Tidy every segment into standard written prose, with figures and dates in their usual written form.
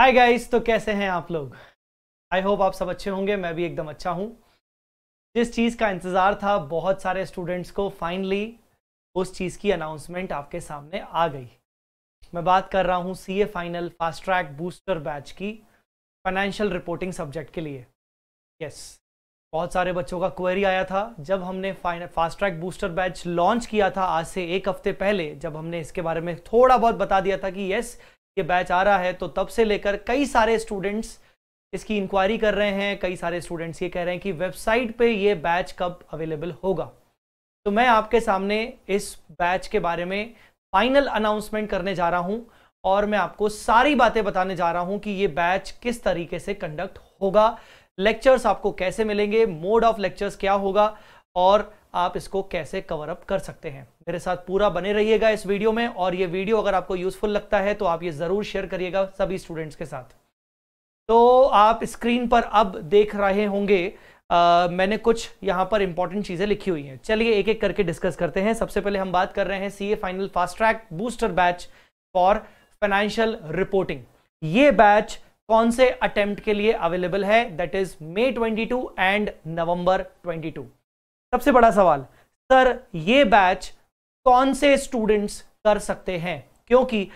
Hi guys, तो कैसे हैं आप लोग। आई होप आप सब अच्छे होंगे। मैं भी एकदम अच्छा हूं। जिस चीज़ का इंतज़ार था बहुत सारे स्टूडेंट्स को, फाइनली उस चीज़ की अनाउंसमेंट आपके सामने आ गई। मैं बात कर रहा हूं CA final fast track booster batch की, फाइनेंशियल रिपोर्टिंग सब्जेक्ट के लिए। यस, बहुत सारे बच्चों का क्वेरी आया था जब हमने fast track booster batch launch किया था आज से एक हफ्ते पहले। जब हमने इसके बारे में थोड़ा बहुत बता दिया था कि यस ये बैच आ रहा है, तो तब से लेकर कई सारे स्टूडेंट्स इसकी इंक्वायरी कर रहे हैं। कई सारे स्टूडेंट्स ये कह रहे हैं कि वेबसाइट पे ये बैच कब अवेलेबल होगा। तो मैं आपके सामने इस बैच के बारे में फाइनल अनाउंसमेंट करने जा रहा हूं और मैं आपको सारी बातें बताने जा रहा हूं कि ये बैच किस तरीके से कंडक्ट होगा, लेक्चर्स आपको कैसे मिलेंगे, मोड ऑफ लेक्चर्स क्या होगा और आप इसको कैसे कवर अप कर सकते हैं। मेरे साथ पूरा बने रहिएगा इस वीडियो में, और ये वीडियो अगर आपको यूजफुल लगता है तो आप ये जरूर शेयर करिएगा सभी स्टूडेंट्स के साथ। तो आप स्क्रीन पर अब देख रहे होंगे मैंने कुछ यहां पर इंपॉर्टेंट चीजें लिखी हुई हैं। चलिए एक एक करके डिस्कस करते हैं। सबसे पहले हम बात कर रहे हैं CA final fast track booster batch for financial reporting. ये बैच कौन से अटेम्प्ट के लिए अवेलेबल है, that is May 22 and November 22। सबसे बड़ा सवाल, सर ये बैच कौन से स्टूडेंट्स कर सकते हैं, क्योंकि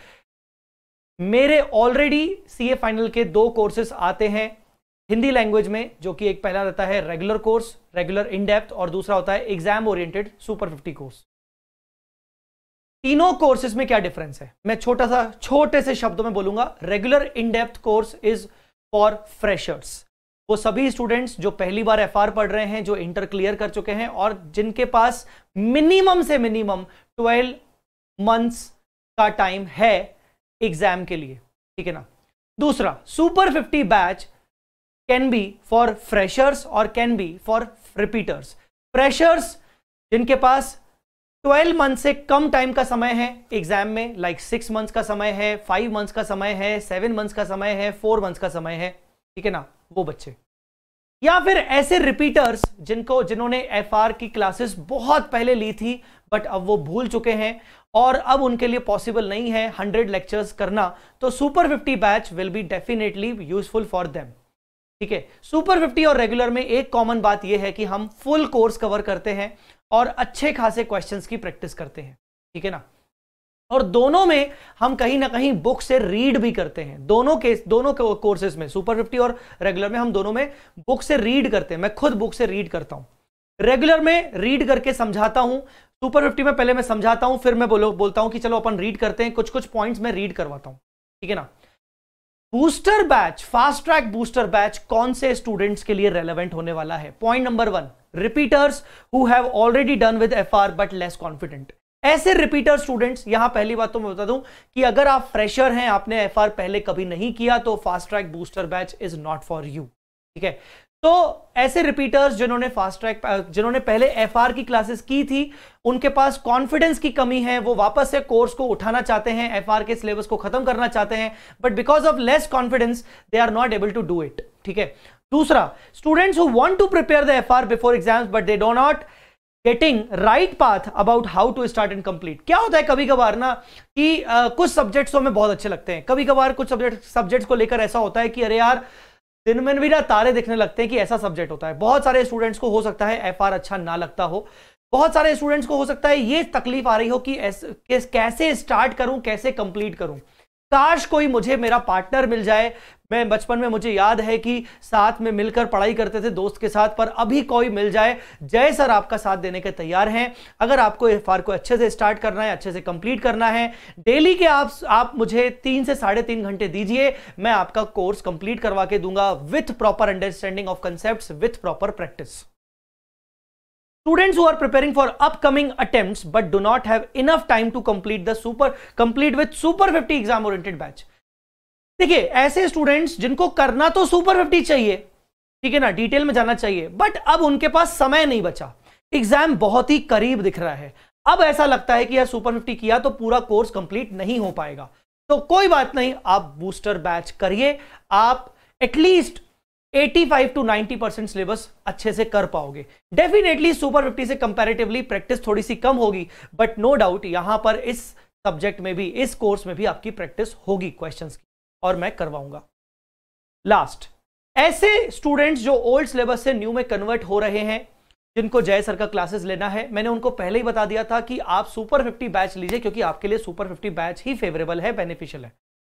मेरे ऑलरेडी सीए फाइनल के 2 कोर्सेस आते हैं हिंदी लैंग्वेज में, जो कि एक पहला रहता है regular course, regular in depth, और दूसरा होता है एग्जाम ओरिएंटेड सुपर 50 कोर्स। तीनों कोर्सेज में क्या डिफरेंस है मैं छोटे से शब्दों में बोलूंगा। Regular in depth course is for freshers, वो सभी स्टूडेंट्स जो पहली बार एफआर पढ़ रहे हैं, जो इंटर क्लियर कर चुके हैं और जिनके पास मिनिमम से मिनिमम 12 मंथ्स का टाइम है एग्जाम के लिए, ठीक है ना। दूसरा, super 50 batch can be for freshers और can be for repeaters. Freshers जिनके पास 12 मंथ से कम टाइम का समय है एग्जाम में, लाइक 6 मंथ्स का समय है, 5 मंथ्स का समय है, 7 मंथ्स का समय है, 4 मंथ्स का समय है, ठीक है ना, वो बच्चे। या फिर ऐसे रिपीटर्स जिन्होंने एफआर की क्लासेस बहुत पहले ली थी बट अब वो भूल चुके हैं और अब उनके लिए पॉसिबल नहीं है 100 लेक्चर्स करना, तो super 50 batch will be definitely useful for them, ठीक है। सुपर 50 और रेगुलर में एक कॉमन बात यह है कि हम फुल कोर्स कवर करते हैं और अच्छे खासे क्वेश्चंस की प्रैक्टिस करते हैं, ठीक है ना। और दोनों में हम कहीं ना कहीं बुक से रीड भी करते हैं। दोनों कोर्सेज में, सुपर 50 और रेगुलर में, हम दोनों में बुक से रीड करते हैं। मैं खुद बुक से रीड करता हूं, रेगुलर में रीड करके समझाता हूं, सुपर 50 में पहले मैं समझाता हूं, फिर मैं बोलता हूं कि चलो अपन रीड करते हैं, कुछ पॉइंट्स मैं रीड करवाता हूं, ठीक है ना। Booster batch, fast track booster batch कौन से स्टूडेंट्स के लिए रेलेवेंट होने वाला है? Point number 1, repeaters who have already done with FR but less confident. ऐसे रिपीटर स्टूडेंट्स, यहां पहली बात तो मैं बता दूं कि अगर आप फ्रेशर हैं, आपने एफआर पहले कभी नहीं किया, तो fast track booster batch is not for you, ठीक है। तो ऐसे रिपीटर्स जिन्होंने पहले एफआर की क्लासेस की थी, उनके पास कॉन्फिडेंस की कमी है, वो वापस से कोर्स को उठाना चाहते हैं, एफआर के सिलेबस को खत्म करना चाहते हैं, but because of less confidence they are not able to do it, ठीक है। दूसरा, students who want to prepare the FR before exams but they do not getting right path about how to start and complete. क्या होता है कभी कभार ना कि कुछ सब्जेक्ट्स हमें बहुत अच्छे लगते हैं, कभी कभार कुछ सब्जेक्ट्स को लेकर ऐसा होता है कि अरे यार दिन में भी ना तारे दिखने लगते हैं कि ऐसा सब्जेक्ट होता है। बहुत सारे स्टूडेंट्स को हो सकता है एफआर अच्छा ना लगता हो, बहुत सारे स्टूडेंट्स को हो सकता है ये तकलीफ आ रही हो कि कैसे स्टार्ट करूं, कैसे कंप्लीट करूं। काश कोई मुझे मेरा पार्टनर मिल जाए। मैं बचपन में, मुझे याद है कि साथ में मिलकर पढ़ाई करते थे दोस्त के साथ, पर अभी कोई मिल जाए। जय सर आपका साथ देने के तैयार हैं। अगर आपको एफआर को अच्छे से स्टार्ट करना है, अच्छे से कंप्लीट करना है, डेली के आप मुझे 3 से 3.5 घंटे दीजिए, मैं आपका कोर्स कंप्लीट करवा के दूंगा with proper understanding of concepts, with proper practice. Students who are preparing for upcoming attempts but do not have enough time to complete with Super 50 exam oriented batch। देखिए, ऐसे स्टूडेंट्स जिनको करना तो super 50 चाहिए, ठीक है ना, डिटेल में जाना चाहिए, बट अब उनके पास समय नहीं बचा, एग्जाम बहुत ही करीब दिख रहा है। अब ऐसा लगता है कि यार सुपर 50 किया तो पूरा कोर्स कंप्लीट नहीं हो पाएगा। तो कोई बात नहीं, आप बूस्टर बैच करिए, आप एटलीस्ट 85 to 90% सिलेबस अच्छे से कर पाओगे। डेफिनेटली सुपर 50 से कंपैरेटिवली प्रैक्टिस थोड़ी सी कम होगी, बट नो डाउट यहां पर इस सब्जेक्ट में भी, इस कोर्स में भी आपकी प्रैक्टिस होगी क्वेश्चंस की, और मैं करवाऊंगा। लास्ट, ऐसे स्टूडेंट्स जो ओल्ड सिलेबस से न्यू में कन्वर्ट हो रहे हैं, जिनको जय सर का क्लासेस लेना है, मैंने उनको पहले ही बता दिया था कि आप सुपर 50 बैच लीजिए, क्योंकि आपके लिए सुपर 50 बैच ही फेवरेबल है, बेनिफिशियल है।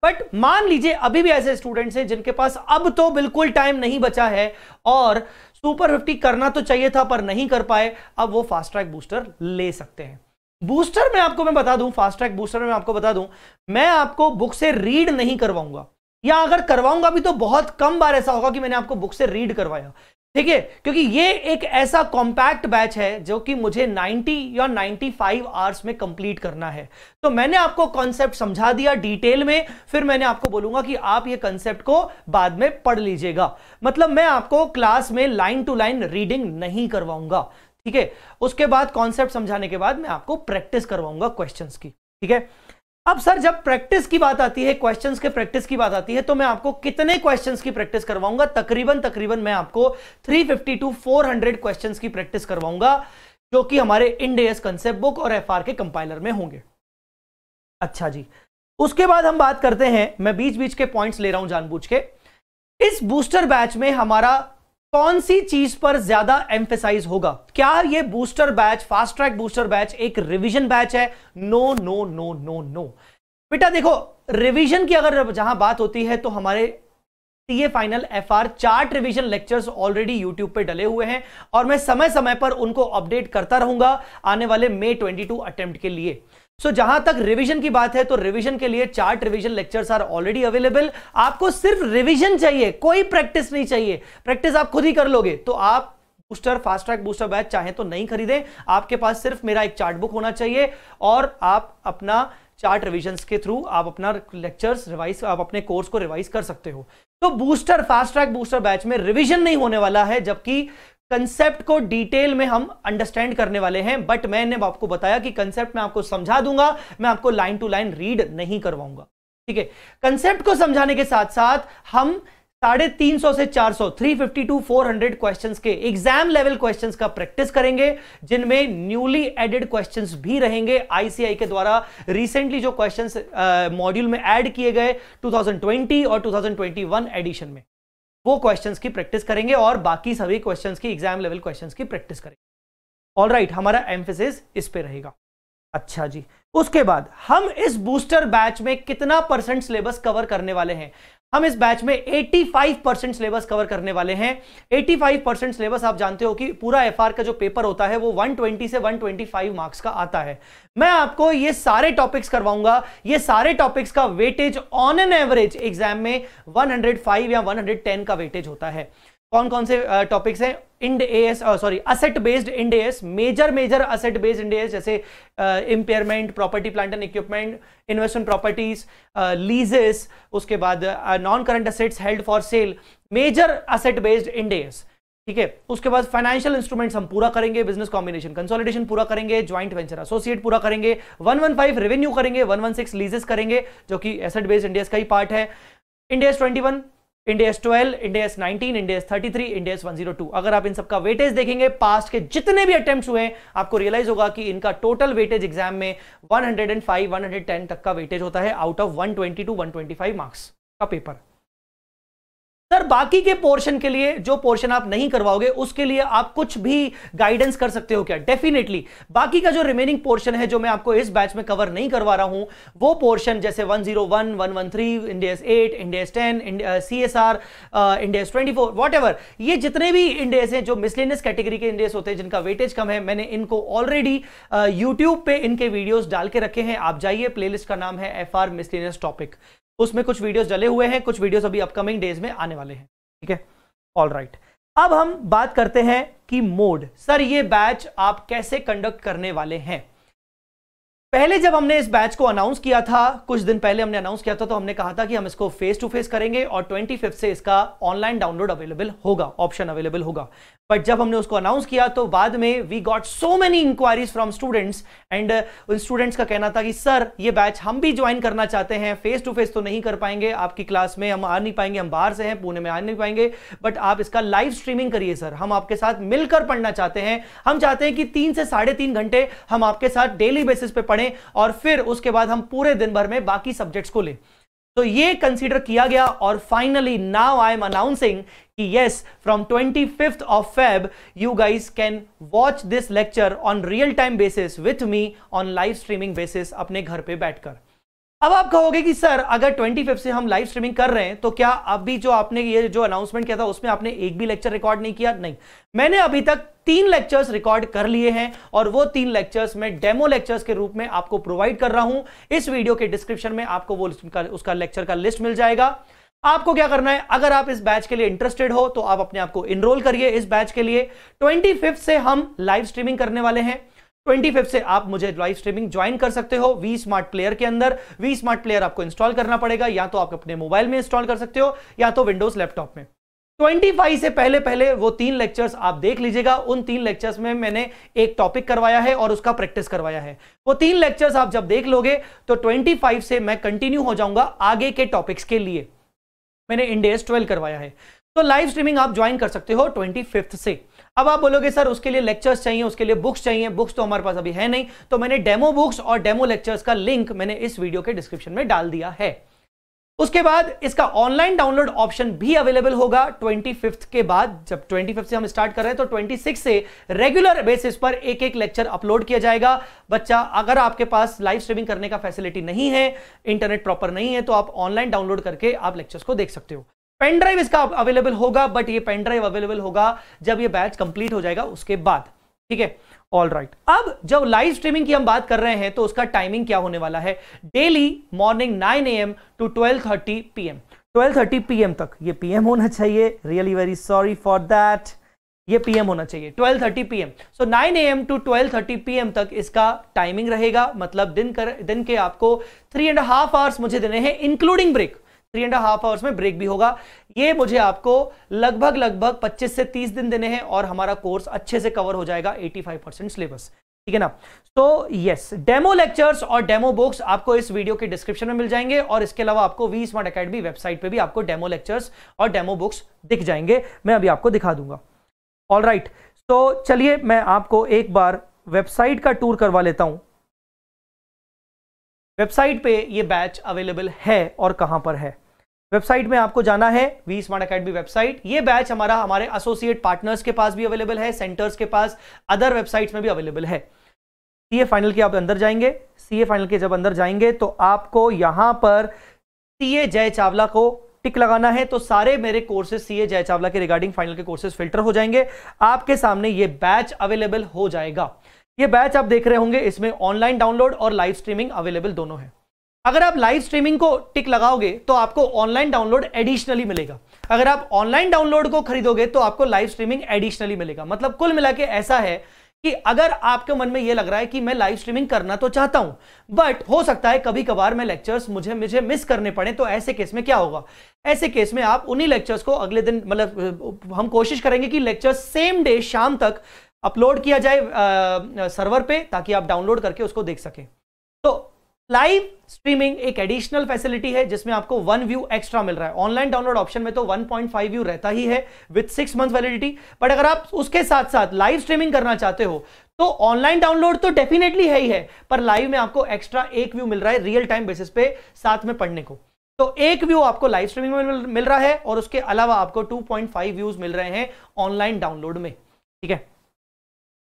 बट मान लीजिए अभी भी ऐसे स्टूडेंट्स हैं जिनके पास अब तो बिल्कुल टाइम नहीं बचा है और सुपर 50 करना तो चाहिए था पर नहीं कर पाए, अब वो फास्ट ट्रैक बूस्टर ले सकते हैं। बूस्टर में आपको मैं बता दूं, फास्ट ट्रैक बूस्टर में आपको बता दूं, मैं आपको बुक से रीड नहीं करवाऊंगा, या अगर करवाऊंगा भी तो बहुत कम बार ऐसा होगा कि मैंने आपको बुक से रीड करवाया, ठीक है, क्योंकि ये एक ऐसा कॉम्पैक्ट बैच है जो कि मुझे 90 या 95 आवर्स में कंप्लीट करना है। तो मैंने आपको कॉन्सेप्ट समझा दिया डिटेल में, फिर मैंने आपको बोलूंगा कि आप ये कॉन्सेप्ट को बाद में पढ़ लीजिएगा। मतलब मैं आपको क्लास में लाइन टू लाइन रीडिंग नहीं करवाऊंगा, ठीक है। उसके बाद कॉन्सेप्ट समझाने के बाद मैं आपको प्रैक्टिस करवाऊंगा क्वेश्चंस की, ठीक है। अब सर जब प्रैक्टिस की बात आती है, क्वेश्चंस के प्रैक्टिस की बात आती है, तो मैं आपको कितने क्वेश्चंस की प्रैक्टिस करवाऊंगा? तकरीबन मैं आपको 350 to 400 क्वेश्चंस की प्रैक्टिस करवाऊंगा, जो कि हमारे इंड एएस कंसेप्ट बुक और एफआर के कंपाइलर में होंगे। अच्छा जी, उसके बाद हम बात करते हैं, मैं बीच बीच के पॉइंट्स ले रहा हूं जानबूझ के, इस बूस्टर बैच में हमारा कौन सी चीज पर ज्यादा एम्फेसाइज होगा? क्या ये booster batch, fast track booster batch एक रिवीजन बैच है? No no no no no बेटा, देखो रिवीजन की अगर जहां बात होती है तो हमारे CA final FR chart revision lectures already YouTube पे डले हुए हैं और मैं समय समय पर उनको अपडेट करता रहूंगा आने वाले May 22 अटेम्प्ट के लिए। सो जहां तक रिवीजन की बात है तो रिवीजन के लिए chart revision lectures are already available. आपको सिर्फ रिवीजन चाहिए, कोई प्रैक्टिस नहीं चाहिए, प्रैक्टिस आप खुद ही कर लोगे, तो आप booster fast track booster batch चाहे तो नहीं खरीदें, आपके पास सिर्फ मेरा एक चार्ट बुक होना चाहिए और आप अपना चार्ट रिवीजन के थ्रू आप अपना लेक्चर्स रिवाइज, आप अपने कोर्स को रिवाइज कर सकते हो। तो booster fast track booster batch में रिवीजन नहीं होने वाला है, जबकि कंसेप्ट को डिटेल में हम अंडरस्टैंड करने वाले हैं। बट मैंने आपको बताया कि कंसेप्ट मैं आपको समझा दूंगा, मैं आपको लाइन टू लाइन रीड नहीं करवाऊंगा, ठीक है। कंसेप्ट को समझाने के साथ साथ हम 350 से 400 350 to 400 क्वेश्चंस के एग्जाम लेवल क्वेश्चंस का प्रैक्टिस करेंगे, जिनमें न्यूली एडेड क्वेश्चंस भी रहेंगे। आईसीआई के द्वारा रिसेंटली जो क्वेश्चंस मॉड्यूल में ऐड किए गए 2020 और 2021 एडिशन में, वो क्वेश्चंस की प्रैक्टिस करेंगे और बाकी सभी क्वेश्चंस की एग्जाम लेवल क्वेश्चंस की प्रैक्टिस करेंगे। ऑलराइट, हमारा एम्फेसिस इस पे रहेगा। अच्छा जी, उसके बाद हम इस बूस्टर बैच में कितना % सिलेबस कवर करने वाले हैं? हम इस बैच में 85% सिलेबस कवर करने वाले हैं। 85% सिलेबस आप जानते हो कि पूरा एफआर का जो पेपर होता है वो 120 से 125 मार्क्स का आता है। मैं आपको ये सारे टॉपिक्स करवाऊंगा, ये सारे टॉपिक्स का weightage on an average exam में 105 या 110 का वेटेज होता है। कौन कौन से टॉपिक्स हैं? Ind AS, sorry asset based Ind AS, major asset based Ind AS, जैसे impairment, property plant and equipment, investment properties, leases, उसके बाद non current assets held for sale, major asset based Ind AS, ठीक है। उसके बाद financial instruments हम पूरा करेंगे, बिजनेस कॉम्बिनेशन कंसोलिडेशन पूरा करेंगे, ज्वाइंट वेंचर एसोसिएट पूरा करेंगे, 115 रेवेन्यू करेंगे, 116 लीजेस करेंगे जो कि एसेट बेस्ड इंड एएस का ही पार्ट है, Ind AS 21, Ind AS 12, Ind AS 19, Ind AS 33, Ind AS 102। अगर आप इन सबका वेटेज देखेंगे पास्ट के जितने भी अटेम्प्ट्स हुए, आपको रियलाइज होगा कि इनका टोटल वेटेज एग्जाम में 105 110 तक का वेटेज होता है आउट ऑफ 120 to 125 मार्क्स का पेपर। सर बाकी के पोर्शन के लिए, जो पोर्शन आप नहीं करवाओगे उसके लिए आप कुछ भी गाइडेंस कर सकते हो क्या? डेफिनेटली। बाकी का जो रिमेनिंग पोर्शन है जो मैं आपको इस बैच में कवर नहीं करवा रहा हूं, वो पोर्शन जैसे 101, 113, Ind AS 8, Ind AS 10, CSR, Ind AS 24, whatever, ये जितने भी इंड एएस हैं जो मिसलेनियस कैटेगरी के इंड एएस होते हैं जिनका वेटेज कम है, मैंने इनको ऑलरेडी यूट्यूब पे इनके वीडियोस डाल के रखे हैं। आप जाइए, प्लेलिस्ट का नाम है एफआर मिसलेनियस टॉपिक, उसमें कुछ वीडियोस डले हुए हैं, कुछ वीडियोस अभी अपकमिंग डेज में आने वाले हैं, ठीक है। ऑल राइट, अब हम बात करते हैं कि मोड, सर ये बैच आप कैसे कंडक्ट करने वाले हैं। पहले जब हमने इस बैच को अनाउंस किया था, कुछ दिन पहले हमने अनाउंस किया था, तो हमने कहा था कि हम इसको फेस टू फेस करेंगे और 25 से इसका ऑनलाइन डाउनलोड अवेलेबल होगा, ऑप्शन अवेलेबल होगा। बट जब हमने उसको अनाउंस किया तो बाद में we got so many inquiries from students and उन स्टूडेंट्स का कहना था कि सर ये बैच हम भी ज्वाइन करना चाहते हैं, फेस टू फेस तो नहीं कर पाएंगे, आपकी क्लास में हम आ नहीं पाएंगे, हम बाहर से हैं, पुणे में आ नहीं पाएंगे, बट आप इसका लाइव स्ट्रीमिंग करिए सर, हम आपके साथ मिलकर पढ़ना चाहते हैं। हम चाहते हैं कि 3 से 3.5 घंटे हम आपके साथ डेली बेसिस पे पढ़ें और फिर उसके बाद हम पूरे दिन भर में बाकी सब्जेक्ट्स को लें। तो ये कंसीडर किया गया और finally now I am announcing कि yes, from 25th of Feb you guys can watch this lecture on real time basis with me on live streaming basis अपने घर पे बैठकर। अब आप कहोगे कि सर अगर 25 से हम लाइव स्ट्रीमिंग कर रहे हैं तो क्या अभी जो आपने ये जो अनाउंसमेंट किया था उसमें आपने एक भी लेक्चर रिकॉर्ड नहीं किया? नहीं, मैंने अभी तक 3 लेक्चर्स रिकॉर्ड कर लिए हैं और वो 3 लेक्चर्स मैं डेमो लेक्चर्स के रूप में आपको प्रोवाइड कर रहा हूं। इस वीडियो के डिस्क्रिप्शन में आपको वो उसका लेक्चर का लिस्ट मिल जाएगा। आपको क्या करना है, अगर आप इस बैच के लिए इंटरेस्टेड हो तो आप अपने आप को इनरोल करिए इस बैच के लिए। 25 से हम लाइव स्ट्रीमिंग करने वाले हैं। 25 से आप मुझे लाइव स्ट्रीमिंग ज्वाइन कर सकते हो वी स्मार्ट प्लेयर के अंदर। वी स्मार्ट प्लेयर आपको इंस्टॉल करना पड़ेगा, या तो आप अपने मोबाइल में इंस्टॉल कर सकते हो या तो विंडोज लैपटॉप में। 25 से पहले पहले वो 3 लेक्चर्स आप देख लीजिएगा। उन 3 लेक्चर्स में मैंने एक टॉपिक करवाया है और उसका प्रैक्टिस करवाया है। वो 3 लेक्चर्स आप जब देख लोगे तो 25 से मैं कंटिन्यू हो जाऊंगा आगे के टॉपिक्स के लिए। मैंने इंडेस 12 करवाया है, तो लाइव स्ट्रीमिंग आप ज्वाइन कर सकते हो 25 से। अब आप बोलोगे सर उसके लिए लेक्चर्स चाहिए, उसके लिए बुक्स चाहिए। बुक्स तो हमारे पास अभी है नहीं, तो मैंने डेमो बुक्स और डेमो लेक्चर्स का लिंक मैंने इस वीडियो के डिस्क्रिप्शन में डाल दिया है। उसके बाद इसका ऑनलाइन डाउनलोड ऑप्शन भी अवेलेबल होगा 25 के बाद। जब 25 से हम स्टार्ट कर रहे हैं तो 26 से रेगुलर बेसिस पर एक एक लेक्चर अपलोड किया जाएगा। बच्चा, अगर आपके पास लाइव स्ट्रीमिंग करने का फैसिलिटी नहीं है, इंटरनेट प्रॉपर नहीं है, तो आप ऑनलाइन डाउनलोड करके आप लेक्चर्स को देख सकते हो। पेन ड्राइव इसका अवेलेबल होगा, बट ये पेन ड्राइव अवेलेबल होगा जब ये बैच कंप्लीट हो जाएगा उसके बाद। ठीक है, ऑल राइट। अब जब लाइव स्ट्रीमिंग की हम बात कर रहे हैं तो उसका टाइमिंग क्या होने वाला है? Daily morning 9 AM to 12:30 PM। 12:30 PM तक, ये PM होना चाहिए, really very sorry for that, ये PM होना चाहिए 12:30 PM। So 9 AM to 12:30 PM तक इसका टाइमिंग रहेगा। मतलब दिन के आपको 3.5 आवर्स मुझे देने हैं इंक्लूडिंग ब्रेक। 3.5 आवर्स में ब्रेक भी होगा। ये मुझे आपको लगभग 25 से 30 दिन देने हैं और हमारा कोर्स अच्छे से कवर हो जाएगा 85% सिलेबस। ठीक है ना? तो यस, डेमो लेक्चर्स और डेमो बुक्स आपको इस वीडियो के डिस्क्रिप्शन में मिल जाएंगे और इसके अलावा आपको वी स्मार्ट एकेडमी वेबसाइट पे भी आपको डेमो लेक्चर्स और डेमो बुक्स दिख जाएंगे। मैं अभी आपको दिखा दूंगा। ऑल राइट, तो चलिए मैं आपको एक बार वेबसाइट का टूर करवा लेता हूं। वेबसाइट पे ये बैच अवेलेबल है और कहां पर है। वेबसाइट में आपको जाना है, वी स्मार्ट एकेडमी वेबसाइट। ये बैच हमारे एसोसिएट पार्टनर्स के पास भी अवेलेबल है, सेंटर्स के पास, अदर वेबसाइट्स में भी अवेलेबल है। सीए फाइनल के आप अंदर जाएंगे। सीए फाइनल के जब अंदर जाएंगे तो आपको यहां पर सीए जय चावला को टिक लगाना है। तो सारे मेरे कोर्सेज सीए जय चावला के रिगार्डिंग फाइनल के कोर्सेज फिल्टर हो जाएंगे। आपके सामने ये बैच अवेलेबल हो जाएगा। ये बैच आप देख रहे होंगे, इसमें ऑनलाइन डाउनलोड और लाइव स्ट्रीमिंग अवेलेबल दोनों है। अगर आप लाइव स्ट्रीमिंग को टिक लगाओगे तो आपको ऑनलाइन डाउनलोड एडिशनली मिलेगा। अगर आप ऑनलाइन डाउनलोड को खरीदोगे तो आपको लाइव स्ट्रीमिंग एडिशनली मिलेगा। मतलब कुल मिला के ऐसा है कि अगर आपके मन में यह लग रहा है कि मैं लाइव स्ट्रीमिंग करना तो चाहता हूं, बट हो सकता है कभी कभार मैं लेक्चर्स मुझे मिस करने पड़े, तो ऐसे केस में क्या होगा? ऐसे केस में आप उन्हीं लेक्चर्स को अगले दिन, मतलब हम कोशिश करेंगे कि लेक्चर्स सेम डे शाम तक अपलोड किया जाए सर्वर पे, ताकि आप डाउनलोड करके उसको देख सकें। तो लाइव स्ट्रीमिंग एक एडिशनल फैसिलिटी है जिसमें आपको 1 व्यू एक्स्ट्रा मिल रहा है। ऑनलाइन डाउनलोड ऑप्शन में तो 1.5 व्यू रहता ही है विद 6 मंथ वैलिडिटी, बट अगर आप उसके साथ साथ लाइव स्ट्रीमिंग करना चाहते हो तो ऑनलाइन डाउनलोड तो डेफिनेटली है ही है, पर लाइव में आपको एक्स्ट्रा 1 व्यू मिल रहा है रियल टाइम बेसिस पे साथ में पढ़ने को। तो 1 व्यू आपको लाइव स्ट्रीमिंग में मिल रहा है और उसके अलावा आपको 2.5 व्यूज मिल रहे हैं ऑनलाइन डाउनलोड में। ठीक है,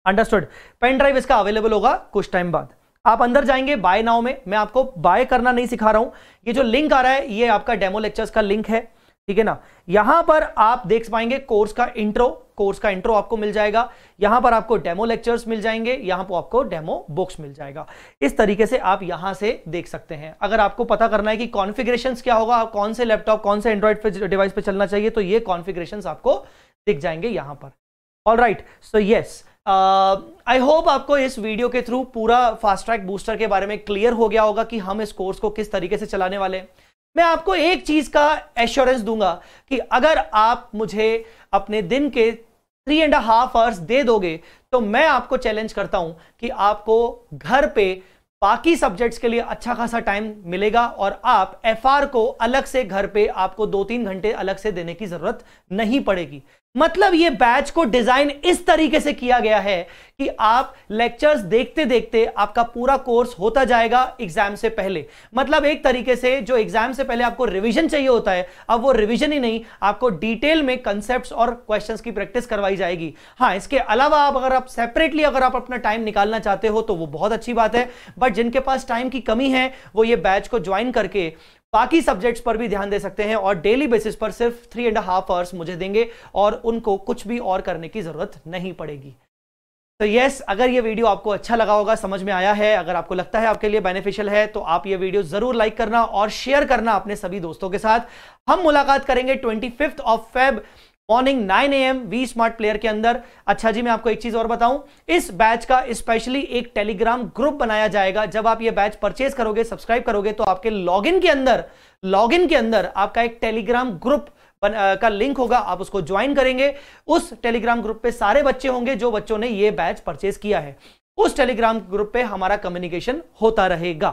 अंडरस्टूड। पेन ड्राइव इसका अवेलेबल होगा कुछ टाइम बाद। आप अंदर जाएंगे बाय नाउ में। मैं आपको बाय करना नहीं सिखा रहा हूं, ये जो लिंक आ रहा है ये आपका डेमो लेक्चर्स का लिंक है। ठीक है ना? यहां पर आप देख पाएंगे कोर्स का इंट्रो आपको मिल जाएगा। यहां पर आपको डेमो लेक्चर्स मिल जाएंगे, यहां पर आपको डेमो बुक्स मिल जाएगा। इस तरीके से आप यहां से देख सकते हैं। अगर आपको पता करना है कि कॉन्फ़िगरेशंस क्या होगा, कौन से लैपटॉप कौन से एंड्रॉइड डिवाइस पे चलना चाहिए, तो ये कॉन्फ़िगरेशंस आपको दिख जाएंगे यहां पर। All right, so yes, I hope आपको इस वीडियो के थ्रू पूरा फास्ट ट्रैक बूस्टर के बारे में क्लियर हो गया होगा कि हम इस कोर्स को किस तरीके से चलाने वाले हैं। मैं आपको एक चीज का एश्योरेंस दूंगा कि अगर आप मुझे अपने दिन के 3.5 आवर्स दे दोगे तो मैं आपको चैलेंज करता हूं कि आपको घर पे बाकी सब्जेक्ट्स के लिए अच्छा खासा टाइम मिलेगा और आप एफआर को अलग से घर पे आपको 2-3 घंटे अलग से देने की जरूरत नहीं पड़ेगी। मतलब ये बैच को डिजाइन इस तरीके से किया गया है कि आप लेक्चर्स देखते देखते आपका पूरा कोर्स होता जाएगा एग्जाम से पहले। मतलब एक तरीके से जो एग्जाम से पहले आपको रिवीजन चाहिए होता है, अब वो रिवीजन ही नहीं, आपको डिटेल में कंसेप्ट्स और क्वेश्चंस की प्रैक्टिस करवाई जाएगी। हाँ, इसके अलावा अगर आप सेपरेटली अगर आप अपना टाइम निकालना चाहते हो तो वो बहुत अच्छी बात है, बट जिनके पास टाइम की कमी है वो ये बैच को ज्वाइन करके बाकी सब्जेक्ट्स पर भी ध्यान दे सकते हैं और डेली बेसिस पर सिर्फ 3.5 आवर्स मुझे देंगे और उनको कुछ भी और करने की जरूरत नहीं पड़ेगी। तो यस, अगर ये वीडियो आपको अच्छा लगा होगा, समझ में आया है, अगर आपको लगता है आपके लिए बेनिफिशियल है, तो आप ये वीडियो जरूर लाइक करना और शेयर करना अपने सभी दोस्तों के साथ। हम मुलाकात करेंगे 25 Feb morning 9 AM V smart player के अंदर। अच्छा जी, मैं आपको एक चीज और बताऊं, इस बैच का स्पेशली एक टेलीग्राम ग्रुप बनाया जाएगा। जब आप ये बैच परचेज करोगे, सब्सक्राइब करोगे, तो आपके लॉगिन के अंदर आपका एक टेलीग्राम ग्रुप का लिंक होगा, आप उसको ज्वाइन करेंगे। उस टेलीग्राम ग्रुप पे सारे बच्चे होंगे जो बच्चों ने ये बैच परचेज किया है। उस टेलीग्राम ग्रुप पे हमारा कम्युनिकेशन होता रहेगा,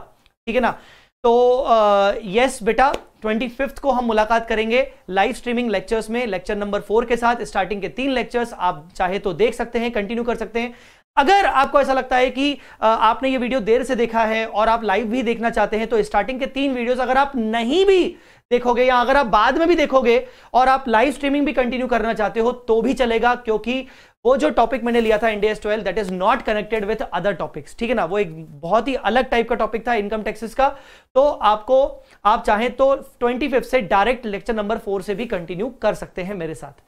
ठीक है ना। तो यस बेटा, 25 को हम मुलाकात करेंगे लाइव स्ट्रीमिंग लेक्चर्स में, लेक्चर नंबर 4 के साथ। स्टार्टिंग के 3 लेक्चर्स आप चाहे तो देख सकते हैं, कंटिन्यू कर सकते हैं। अगर आपको ऐसा लगता है कि आपने ये वीडियो देर से देखा है और आप लाइव भी देखना चाहते हैं, तो स्टार्टिंग के 3 वीडियोस अगर आप नहीं भी देखोगे या अगर आप बाद में भी देखोगे और आप लाइव स्ट्रीमिंग भी कंटिन्यू करना चाहते हो तो भी चलेगा, क्योंकि वो जो टॉपिक मैंने लिया था Ind AS 12 that is not connected with other topics, ठीक है ना। वो एक बहुत ही अलग टाइप का टॉपिक था, इनकम टैक्सेस का। तो आप चाहें तो 25 से डायरेक्ट लेक्चर नंबर 4 से भी कंटिन्यू कर सकते हैं मेरे साथ।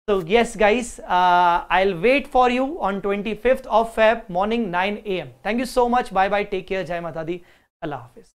तो yes guys, I'll wait for you on 25th of Feb morning 9 AM. Thank you so much. Bye bye. Take care. Jai Mata Di. Allah Hafiz.